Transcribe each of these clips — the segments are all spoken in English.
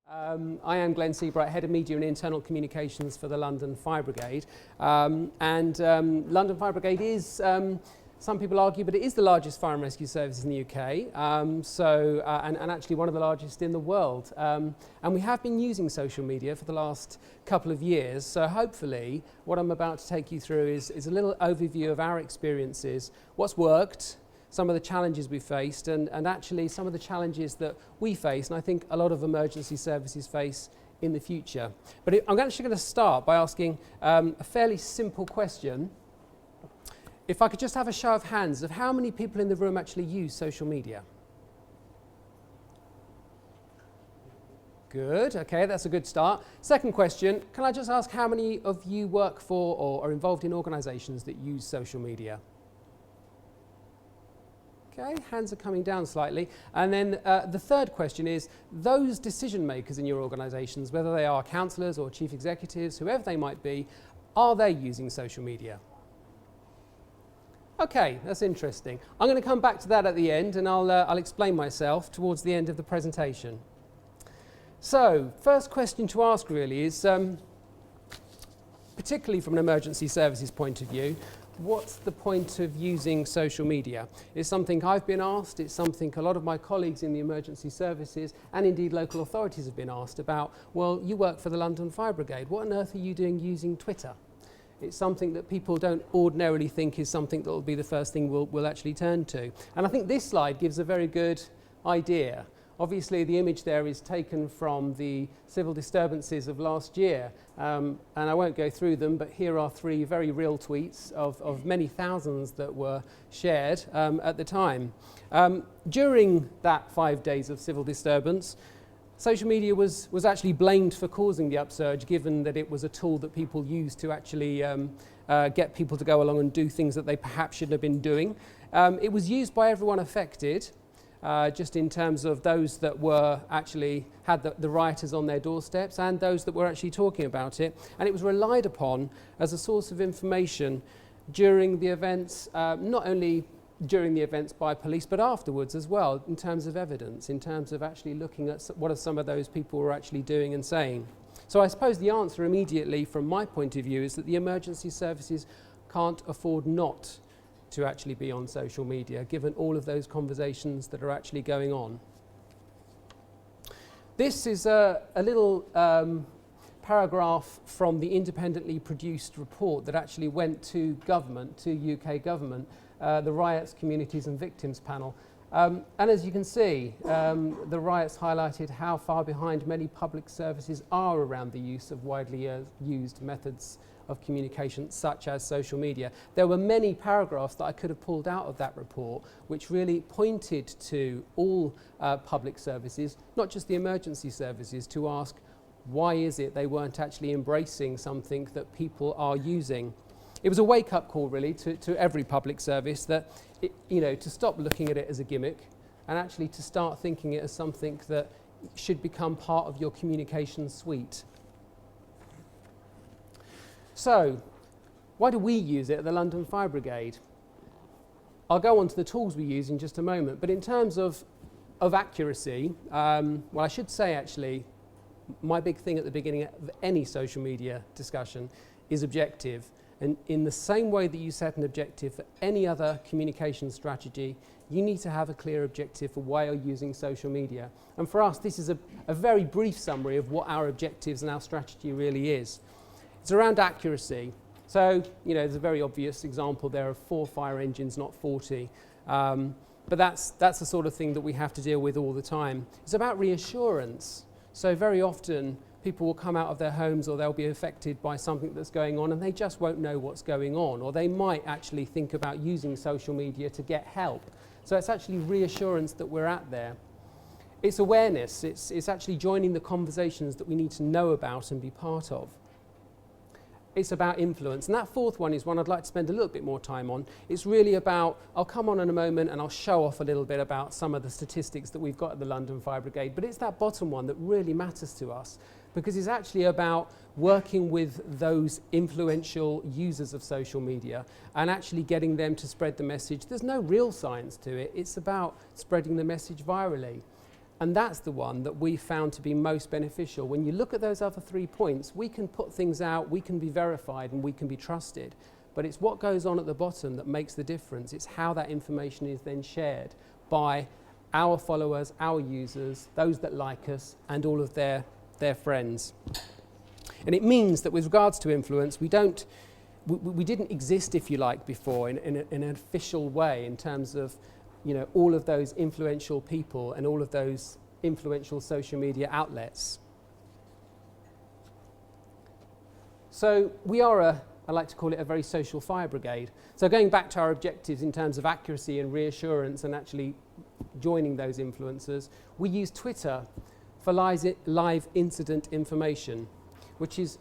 I am Glenn Sebright, Head of Media and Internal Communications for the London Fire Brigade. London Fire Brigade is, some people argue, but it is the largest fire and rescue service in the UK, and actually one of the largest in the world. And we have been using social media for the last couple of years, so hopefully what I'm about to take you through is a little overview of our experiences, what's worked, some of the challenges we faced, and actually some of the challenges that we face, and I think a lot of emergency services face in the future. But I'm actually going to start by asking a fairly simple question. If I could just have a show of hands of how many people in the room actually use social media? Good, okay, that's a good start. Second question, can I just ask how many of you work for or are involved in organisations that use social media? Okay, hands are coming down slightly. And then the third question is, those decision makers in your organisations, whether they are councillors or chief executives, whoever they might be, are they using social media? Okay, that's interesting. I'm going to come back to that at the end, and I'll explain myself towards the end of the presentation. So, first question to ask really is, particularly from an emergency services point of view, what's the point of using social media? It's something I've been asked, it's something a lot of my colleagues in the emergency services and indeed local authorities have been asked about. Well, you work for the London Fire Brigade, what on earth are you doing using Twitter? It's something that people don't ordinarily think is something that will be the first thing we'll actually turn to. And I think this slide gives a very good idea. Obviously the image there is taken from the civil disturbances of last year, and I won't go through them, but here are three very real tweets of many thousands that were shared at the time. During that 5 days of civil disturbance, social media was actually blamed for causing the upsurge, given that it was a tool that people used to actually get people to go along and do things that they perhaps shouldn't have been doing. It was used by everyone affected, just in terms of those that were actually had the rioters on their doorsteps and those that were actually talking about it. And it was relied upon as a source of information during the events, not only during the events by police, but afterwards as well, in terms of evidence, in terms of actually looking at what are some of those people were actually doing and saying. So I suppose the answer immediately from my point of view is that the emergency services can't afford not to actually be on social media, given all of those conversations that are actually going on. This is a little paragraph from the independently produced report that actually went to government, to UK government, the Riots, Communities and Victims panel. And as you can see, the riots highlighted how far behind many public services are around the use of widely used methods of communication such as social media. There were many paragraphs that I could have pulled out of that report which really pointed to all public services, not just the emergency services, to ask why is it they weren't actually embracing something that people are using. It was a wake-up call really to every public service that, to stop looking at it as a gimmick and actually to start thinking it as something that should become part of your communication suite. So, why do we use it at the London Fire Brigade? I'll go on to the tools we use in just a moment, but in terms of accuracy, well, I should say actually, my big thing at the beginning of any social media discussion is objective. And in the same way that you set an objective for any other communication strategy, you need to have a clear objective for why you're using social media. And for us, this is a very brief summary of what our objectives and our strategy really is. It's around accuracy. So, there's a very obvious example there of 4 fire engines, not 40. But that's the sort of thing that we have to deal with all the time. It's about reassurance. So very often, people will come out of their homes or they'll be affected by something that's going on and they just won't know what's going on, or they might actually think about using social media to get help. So it's actually reassurance that we're at there. It's awareness. It's actually joining the conversations that we need to know about and be part of. It's about influence. And that fourth one is one I'd like to spend a little bit more time on. It's really about, I'll come on in a moment and I'll show off a little bit about some of the statistics that we've got at the London Fire Brigade, but it's that bottom one that really matters to us, because it's actually about working with those influential users of social media and actually getting them to spread the message. There's no real science to it. It's about spreading the message virally. And that's the one that we found to be most beneficial. When you look at those other 3 points, we can put things out, we can be verified, and we can be trusted. But it's what goes on at the bottom that makes the difference. It's how that information is then shared by our followers, our users, those that like us, and all of their friends. And it means that with regards to influence, we didn't exist, if you like, before in an official way in terms of, you know, all of those influential people and all of those influential social media outlets. So we are I like to call it a very social fire brigade. So going back to our objectives in terms of accuracy and reassurance and actually joining those influencers, we use Twitter for live incident information, which is,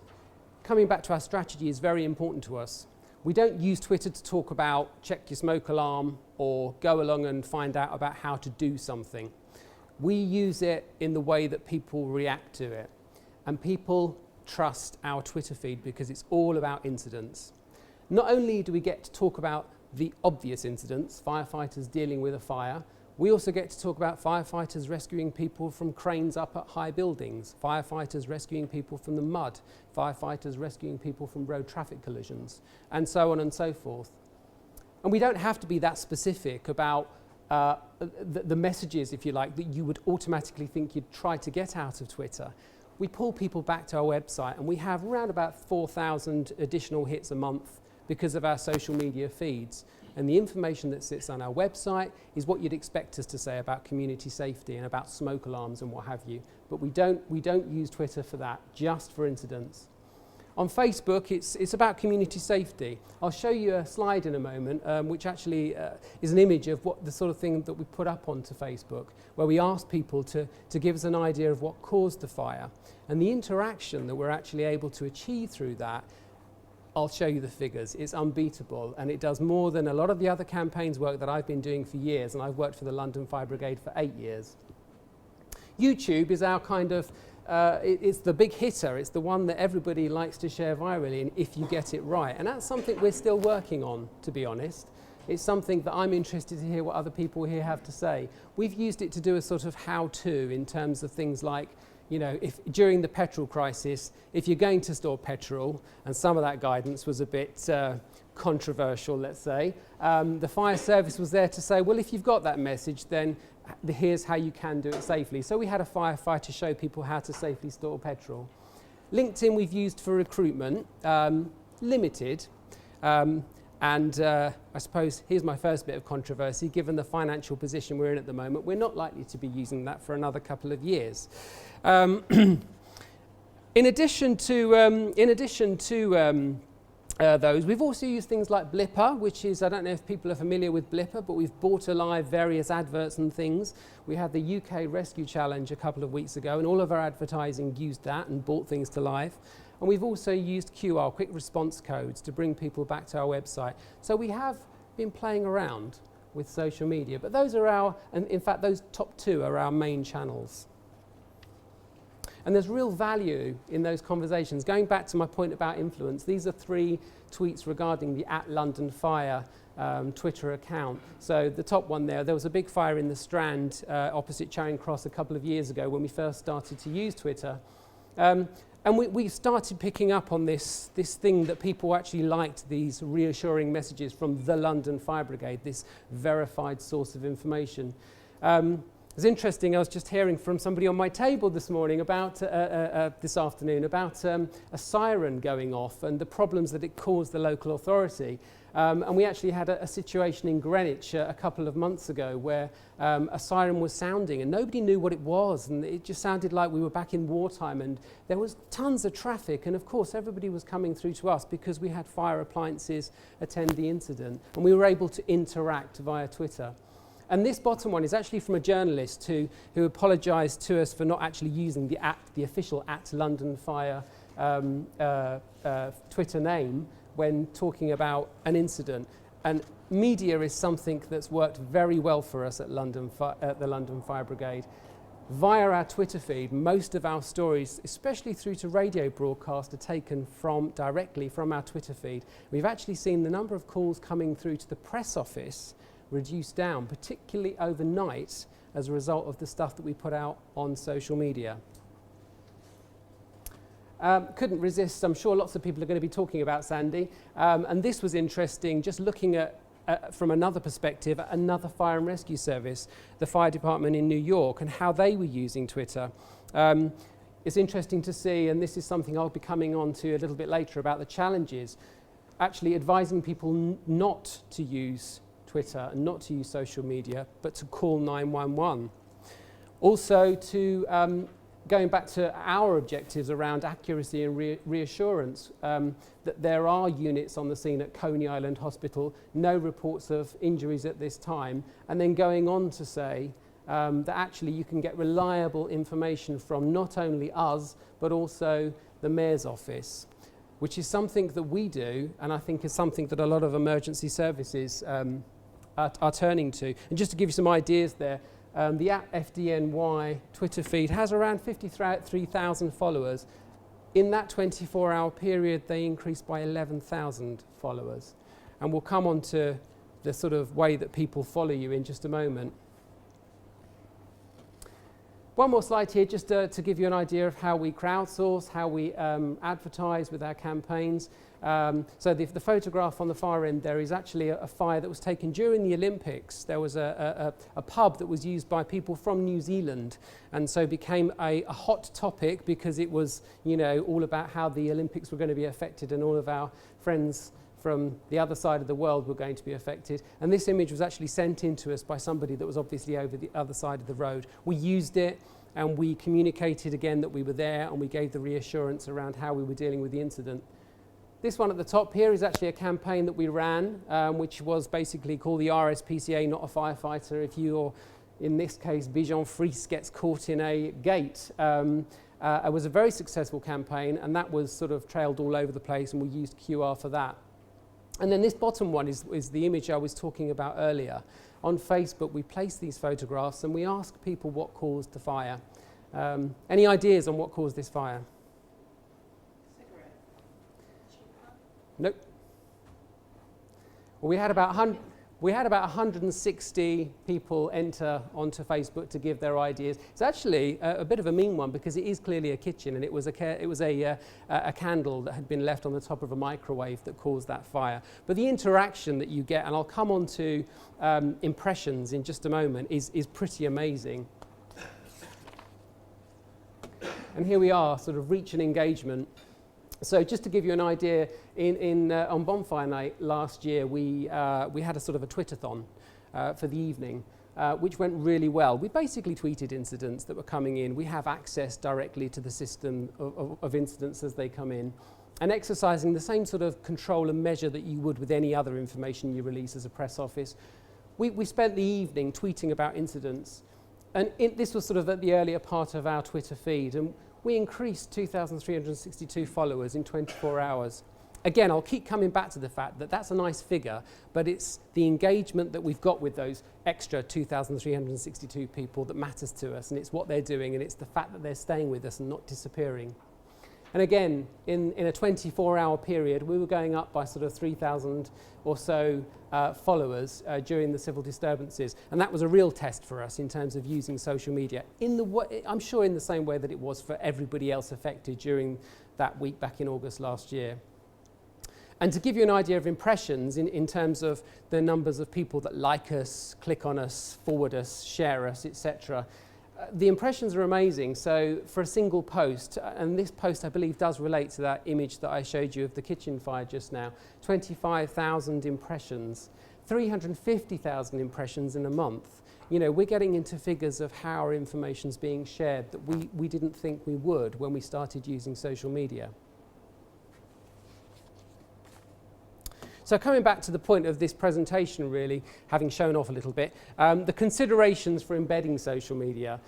coming back to our strategy, is very important to us. We don't use Twitter to talk about check your smoke alarm or go along and find out about how to do something. We use it in the way that people react to it. And people trust our Twitter feed because it's all about incidents. Not only do we get to talk about the obvious incidents, firefighters dealing with a fire, we also get to talk about firefighters rescuing people from cranes up at high buildings, firefighters rescuing people from the mud, firefighters rescuing people from road traffic collisions, and so on and so forth. And we don't have to be that specific about the messages, if you like, that you would automatically think you'd try to get out of Twitter. We pull people back to our website, and we have around about 4,000 additional hits a month because of our social media feeds. And the information that sits on our website is what you'd expect us to say about community safety and about smoke alarms and what have you. But we don't use Twitter for that, just for incidents. On Facebook, it's about community safety. I'll show you a slide in a moment, which actually is an image of what the sort of thing that we put up onto Facebook, where we ask people to give us an idea of what caused the fire. And the interaction that we're actually able to achieve through that, I'll show you the figures. It's unbeatable, and it does more than a lot of the other campaigns work that I've been doing for years, and I've worked for the London Fire Brigade for 8 years. YouTube is our kind of it's the big hitter. It's the one that everybody likes to share virally, and if you get it right. And that's something we're still working on, to be honest. It's something that I'm interested to hear what other people here have to say. We've used it to do a sort of how-to in terms of things like, you know, if during the petrol crisis, if you're going to store petrol, and some of that guidance was a bit controversial, let's say, the fire service was there to say, well, if you've got that message, then here's how you can do it safely. So we had a firefighter show people how to safely store petrol. LinkedIn we've used for recruitment, limited, and I suppose here's my first bit of controversy. Given the financial position we're in at the moment, we're not likely to be using that for another couple of years. In addition to those, we've also used things like Blipper, which is, I don't know if people are familiar with Blipper, but we've brought alive various adverts and things. We had the UK Rescue Challenge a couple of weeks ago, and all of our advertising used that and brought things to life. And we've also used QR, quick response codes, to bring people back to our website. So we have been playing around with social media, but those are our, and in fact those top two are our main channels. And there's real value in those conversations. Going back to my point about influence, these are 3 tweets regarding the @LondonFire Twitter account. So the top one there was a big fire in the Strand opposite Charing Cross a couple of years ago when we first started to use Twitter. And we started picking up on this thing that people actually liked, these reassuring messages from the London Fire Brigade, this verified source of information. It was interesting, I was just hearing from somebody on my table this morning about, this afternoon, about a siren going off and the problems that it caused the local authority. And we actually had a situation in Greenwich a couple of months ago where a siren was sounding and nobody knew what it was, and it just sounded like we were back in wartime, and there was tons of traffic, and of course everybody was coming through to us because we had fire appliances attend the incident, and we were able to interact via Twitter. And this bottom one is actually from a journalist who apologised to us for not actually using the official @LondonFire Twitter name when talking about an incident. And media is something that's worked very well for us at the London Fire Brigade. Via our Twitter feed, most of our stories, especially through to radio broadcast, are taken directly from our Twitter feed. We've actually seen the number of calls coming through to the press office reduced down, particularly overnight, as a result of the stuff that we put out on social media. Couldn't resist, I'm sure lots of people are going to be talking about Sandy, and this was interesting, just looking at from another perspective, another fire and rescue service, the fire department in New York, and how they were using Twitter. It's interesting to see, and this is something I'll be coming on to a little bit later, about the challenges, actually advising people not to use Twitter and not to use social media, but to call 911. Also to going back to our objectives around accuracy and reassurance, that there are units on the scene at Coney Island Hospital, no reports of injuries at this time, and then going on to say that actually you can get reliable information from not only us, but also the Mayor's office, which is something that we do, and I think is something that a lot of emergency services are turning to. And just to give you some ideas there, the @FDNY Twitter feed has around 53,000 followers. In that 24-hour period, they increased by 11,000 followers. And we'll come on to the sort of way that people follow you in just a moment. One more slide here, just to give you an idea of how we crowdsource, how we advertise with our campaigns. So the photograph on the far end there is actually a fire that was taken during the Olympics. There was a pub that was used by people from New Zealand, and so became a hot topic because it was, you know, all about how the Olympics were going to be affected, and all of our friends from the other side of the world were going to be affected. And this image was actually sent in to us by somebody that was obviously over the other side of the road. We used it, and we communicated again that we were there, and we gave the reassurance around how we were dealing with the incident. This one at the top here is actually a campaign that we ran, which was basically called the RSPCA, Not a Firefighter. If you're, in this case, Bijan Fries gets caught in a gate. It was a very successful campaign, and that was sort of trailed all over the place, and we used QR for that. And then this bottom one is the image I was talking about earlier. On Facebook, we placed these photographs, and we asked people what caused the fire. Any ideas on what caused this fire? Nope. Well, we had about 160 people enter onto Facebook to give their ideas. It's actually a bit of a mean one because it is clearly a kitchen, and it was a candle that had been left on the top of a microwave that caused that fire. But the interaction that you get, and I'll come on to impressions in just a moment, is pretty amazing. And here we are, sort of reach and engagement. So just to give you an idea, on Bonfire Night last year, we had a sort of a Twitterthon for the evening, which went really well. We basically tweeted incidents that were coming in. We have access directly to the system of incidents as they come in, and exercising the same sort of control and measure that you would with any other information you release as a press office. We spent the evening tweeting about incidents, and this was sort of at the earlier part of our Twitter feed, and we increased 2,362 followers in 24 hours. Again, I'll keep coming back to the fact that that's a nice figure, but it's the engagement that we've got with those extra 2,362 people that matters to us, and it's what they're doing, and it's the fact that they're staying with us and not disappearing. And again, in a 24-hour period, we were going up by sort of 3,000 or so followers during the civil disturbances. And that was a real test for us in terms of using social media, I'm sure in the same way that it was for everybody else affected during that week back in August last year. And to give you an idea of impressions in terms of the numbers of people that like us, click on us, forward us, share us, etc., the impressions are amazing. So for a single post, and this post I believe does relate to that image that I showed you of the kitchen fire just now, 25,000 impressions, 350,000 impressions in a month. You know, we're getting into figures of how our information's being shared that we didn't think we would when we started using social media. So coming back to the point of this presentation, really, having shown off a little bit, the considerations for embedding social media.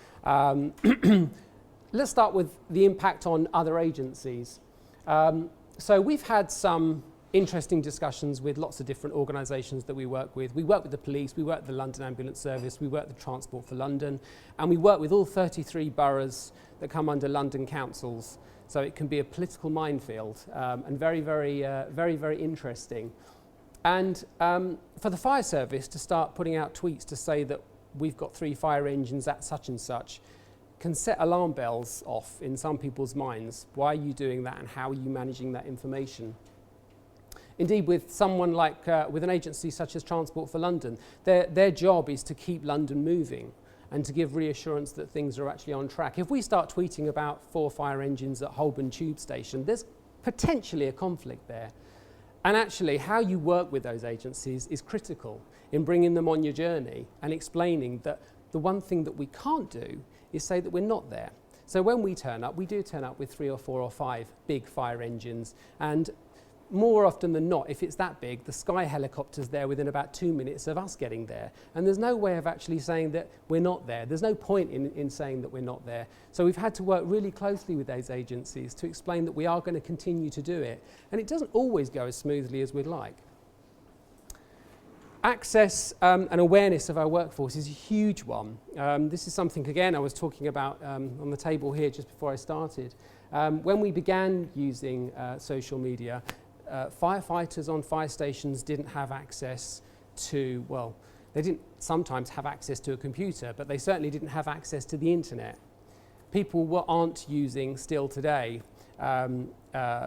Let's start with the impact on other agencies. So we've had some interesting discussions with lots of different organisations that we work with. We work with the police, we work with the London Ambulance Service, we work with Transport for London, and we work with all 33 boroughs that come under London councils. So it can be a political minefield, and very, very interesting. And for the fire service to start putting out tweets to say that we've got 3 fire engines at such and such, can set alarm bells off in some people's minds. Why are you doing that, and how are you managing that information? Indeed, with someone like, with an agency such as Transport for London, their job is to keep London moving and to give reassurance that things are actually on track. If we start tweeting about 4 fire engines at Holborn Tube Station, there's potentially a conflict there. And actually, how you work with those agencies is critical in bringing them on your journey and explaining that the one thing that we can't do is say that we're not there. So when we turn up, we do turn up with 3 or 4 or 5 big fire engines, and more often than not, if it's that big, the Sky helicopter's there within about 2 minutes of us getting there. And there's no way of actually saying that we're not there. There's no point in saying that we're not there. So we've had to work really closely with those agencies to explain that we are going to continue to do it. And it doesn't always go as smoothly as we'd like. Access and awareness of our workforce is a huge one. This is something, again, I was talking about on the table here just before I started. When we began using social media, firefighters on fire stations didn't have access to, well, they didn't sometimes have access to a computer, but they certainly didn't have access to the internet. People aren't using, still today,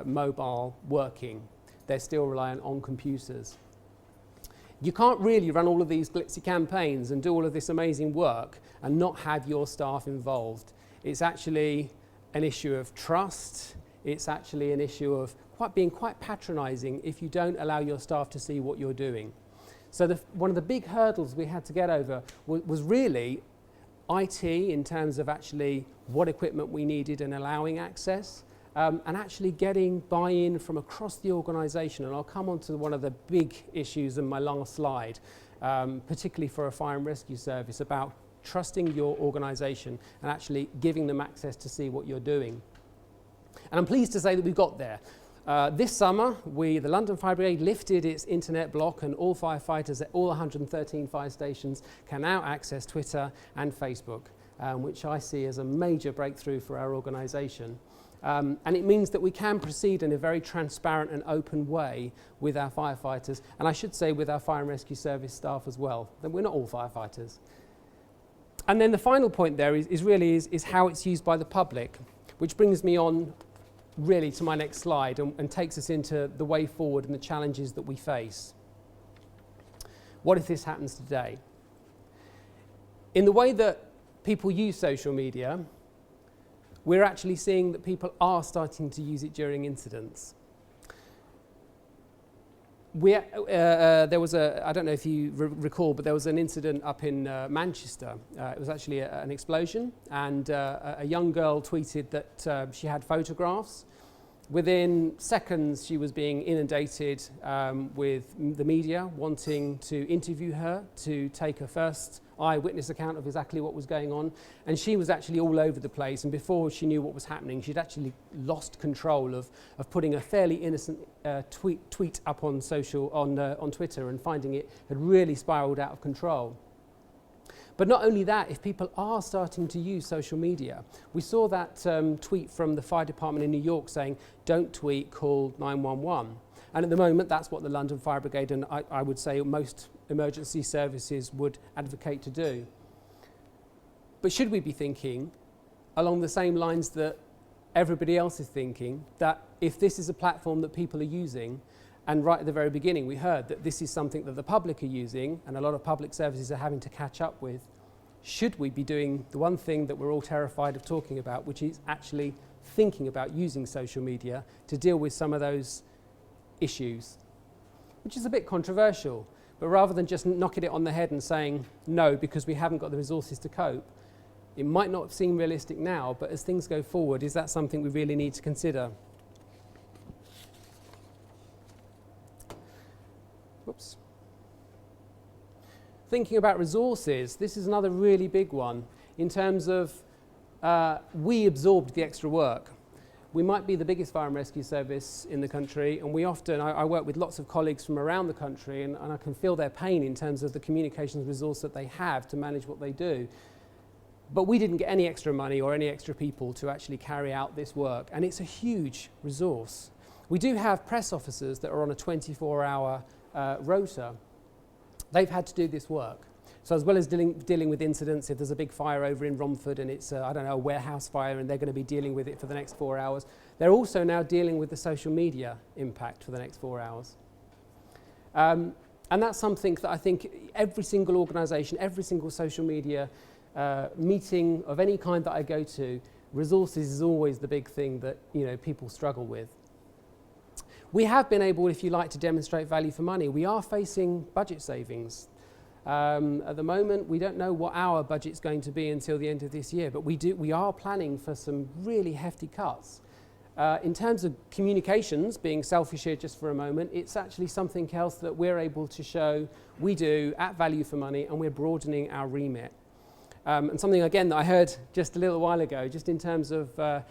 mobile working. They're still reliant on computers. You can't really run all of these glitzy campaigns and do all of this amazing work and not have your staff involved. It's actually an issue of trust. It's actually an issue of being quite patronising if you don't allow your staff to see what you're doing. So one of the big hurdles we had to get over was really IT in terms of actually what equipment we needed and allowing access, and actually getting buy-in from across the organisation. And I'll come on to one of the big issues in my last slide, particularly for a fire and rescue service, about trusting your organisation and actually giving them access to see what you're doing. And I'm pleased to say that we've got there. This summer, the London Fire Brigade lifted its internet block, and all firefighters at all 113 fire stations can now access Twitter and Facebook, which I see as a major breakthrough for our organisation. And it means that we can proceed in a very transparent and open way with our firefighters, and I should say with our fire and rescue service staff as well. That we're not all firefighters. And then the final point there is how it's used by the public, which brings me on really to my next slide and takes us into the way forward and the challenges that we face. What if this happens today? In the way that people use social media, we're actually seeing that people are starting to use it during incidents. There was I don't know if you recall, but there was an incident up in Manchester. It was actually an explosion, and a young girl tweeted that she had photographs. Within seconds, she was being inundated with the media wanting to interview her, to take a first eyewitness account of exactly what was going on. And she was actually all over the place. And before she knew what was happening, she'd actually lost control of putting a fairly innocent tweet up on Twitter, and finding it had really spiraled out of control. But not only that, if people are starting to use social media, we saw that tweet from the fire department in New York saying, "Don't tweet, call 911." And at the moment, that's what the London Fire Brigade and I would say most emergency services would advocate to do. But should we be thinking along the same lines that everybody else is thinking, that if this is a platform that people are using, and right at the very beginning we heard that this is something that the public are using and a lot of public services are having to catch up with, should we be doing the one thing that we're all terrified of talking about, which is actually thinking about using social media to deal with some of those issues? Which is a bit controversial, but rather than just knocking it on the head and saying no because we haven't got the resources to cope, it might not seem realistic now, but as things go forward, is that something we really need to consider? Whoops. Thinking about resources, this is another really big one in terms of we absorbed the extra work. We might be the biggest fire and rescue service in the country, and we often, I work with lots of colleagues from around the country, and I can feel their pain in terms of the communications resource that they have to manage what they do. But we didn't get any extra money or any extra people to actually carry out this work, and it's a huge resource. We do have press officers that are on a 24-hour rota. They've had to do this work. So as well as dealing with incidents, if there's a big fire over in Romford and it's, I don't know, a warehouse fire and they're going to be dealing with it for the next 4 hours, they're also now dealing with the social media impact for the next 4 hours. And that's something that I think every single organisation, every single social media meeting of any kind that I go to, resources is always the big thing that people struggle with. We have been able, if you like, to demonstrate value for money. We are facing budget savings. At the moment, we don't know what our budget's going to be until the end of this year, but we are planning for some really hefty cuts. In terms of communications, being selfish here just for a moment, it's actually something else that we're able to show we do at value for money, and we're broadening our remit. And something, again, that I heard just a little while ago, just in terms of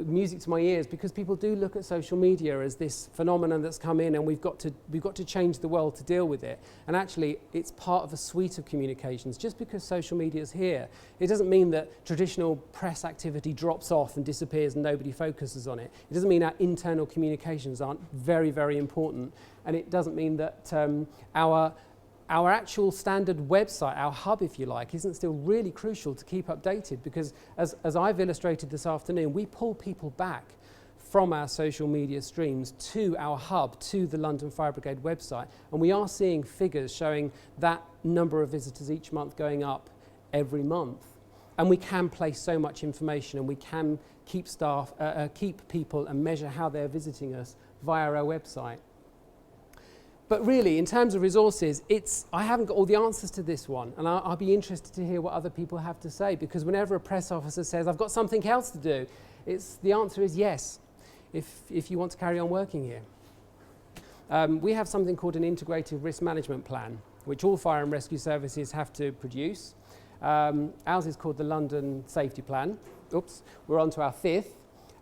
music to my ears, because people do look at social media as this phenomenon that's come in and we've got to change the world to deal with it. And actually, it's part of a suite of communications. Just because social media is here, it doesn't mean that traditional press activity drops off and disappears and nobody focuses on it. It doesn't mean our internal communications aren't very, very important. And it doesn't mean that our actual standard website, our hub, if you like, isn't still really crucial to keep updated, because as I've illustrated this afternoon, we pull people back from our social media streams to our hub, to the London Fire Brigade website, and we are seeing figures showing that number of visitors each month going up every month. And we can place so much information, and we can keep keep people and measure how they're visiting us via our website. But really, in terms of resources, I haven't got all the answers to this one, and I'll be interested to hear what other people have to say, because whenever a press officer says, I've got something else to do, the answer is yes, if you want to carry on working here. We have something called an integrated risk management plan, which all fire and rescue services have to produce. Ours is called the London Safety Plan. Oops, we're on to our fifth,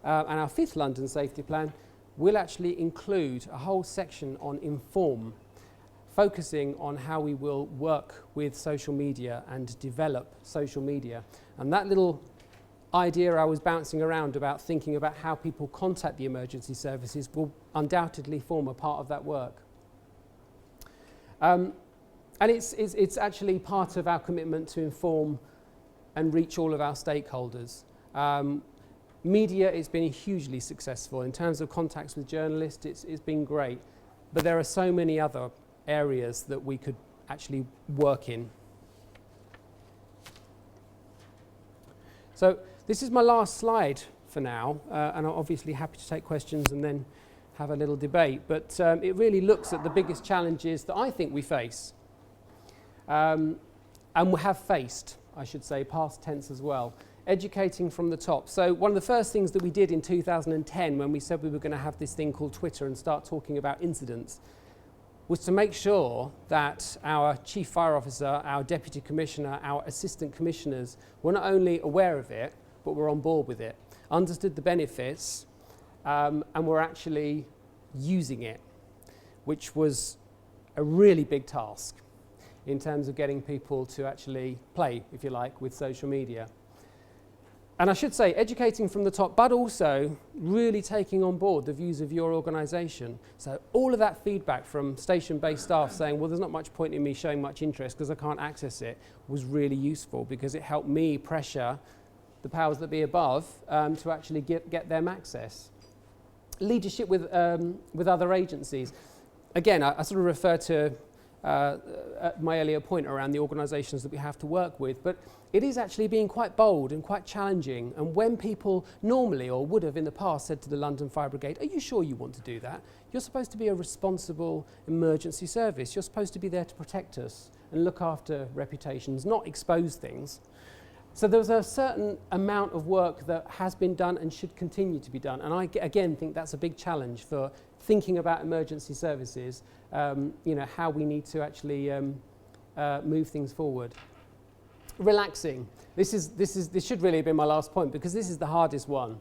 and our fifth London Safety Plan will actually include a whole section on Inform, focusing on how we will work with social media and develop social media. And that little idea I was bouncing around about thinking about how people contact the emergency services will undoubtedly form a part of that work. And it's actually part of our commitment to inform and reach all of our stakeholders. Media, it's been hugely successful. In terms of contacts with journalists, it's been great. But there are so many other areas that we could actually work in. So this is my last slide for now, and I'm obviously happy to take questions and then have a little debate. But it really looks at the biggest challenges that I think we face, and we have faced, I should say, past tense as well. Educating from the top. So one of the first things that we did in 2010 when we said we were going to have this thing called Twitter and start talking about incidents was to make sure that our chief fire officer, our deputy commissioner, our assistant commissioners were not only aware of it, but were on board with it, understood the benefits, and were actually using it, which was a really big task in terms of getting people to actually play, if you like, with social media. And I should say, educating from the top, but also really taking on board the views of your organisation. So all of that feedback from station-based staff saying, well, there's not much point in me showing much interest because I can't access it, was really useful, because it helped me pressure the powers that be above to actually get them access. Leadership with other agencies. Again, I sort of refer to my earlier point around the organisations that we have to work with, but it is actually being quite bold and quite challenging. And when people normally, or would have in the past, said to the London Fire Brigade, are you sure you want to do that? You're supposed to be a responsible emergency service. You're supposed to be there to protect us and look after reputations, not expose things. So there was a certain amount of work that has been done and should continue to be done. And I, again, think that's a big challenge for thinking about emergency services, how we need to actually move things forward. Relaxing. This should really have been my last point, because this is the hardest one.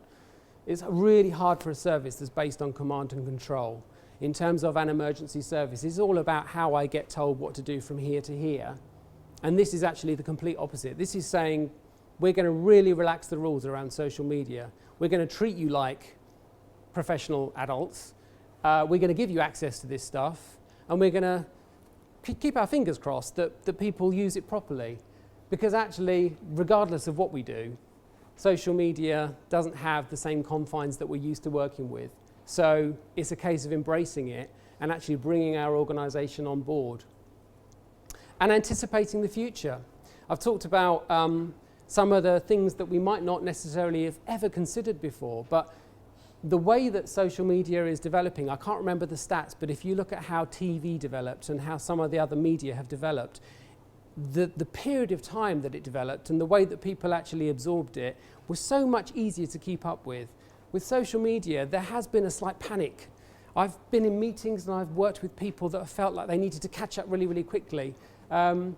It's really hard for a service that's based on command and control. In terms of an emergency service, it's all about how I get told what to do from here to here. And this is actually the complete opposite. This is saying we're going to really relax the rules around social media. We're going to treat you like professional adults. We're going to give you access to this stuff, and we're going to keep our fingers crossed that people use it properly, because actually, regardless of what we do, social media doesn't have the same confines that we're used to working with. So it's a case of embracing it and actually bringing our organisation on board. And anticipating the future. I've talked about some of the things that we might not necessarily have ever considered before, but the way that social media is developing, I can't remember the stats, but if you look at how TV developed and how some of the other media have developed, the period of time that it developed and the way that people actually absorbed it was so much easier to keep up with. With social media, there has been a slight panic. I've been in meetings and I've worked with people that have felt like they needed to catch up really, really quickly. It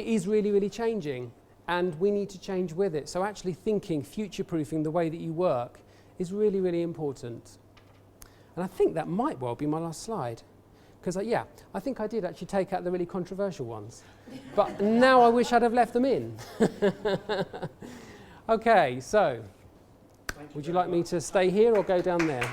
is really, really changing, and we need to change with it. So actually thinking, future-proofing the way that you work is really, really important. And I think that might well be my last slide. Because, I think I did actually take out the really controversial ones. But now I wish I'd have left them in. Okay, so would you like me to stay here or go down there?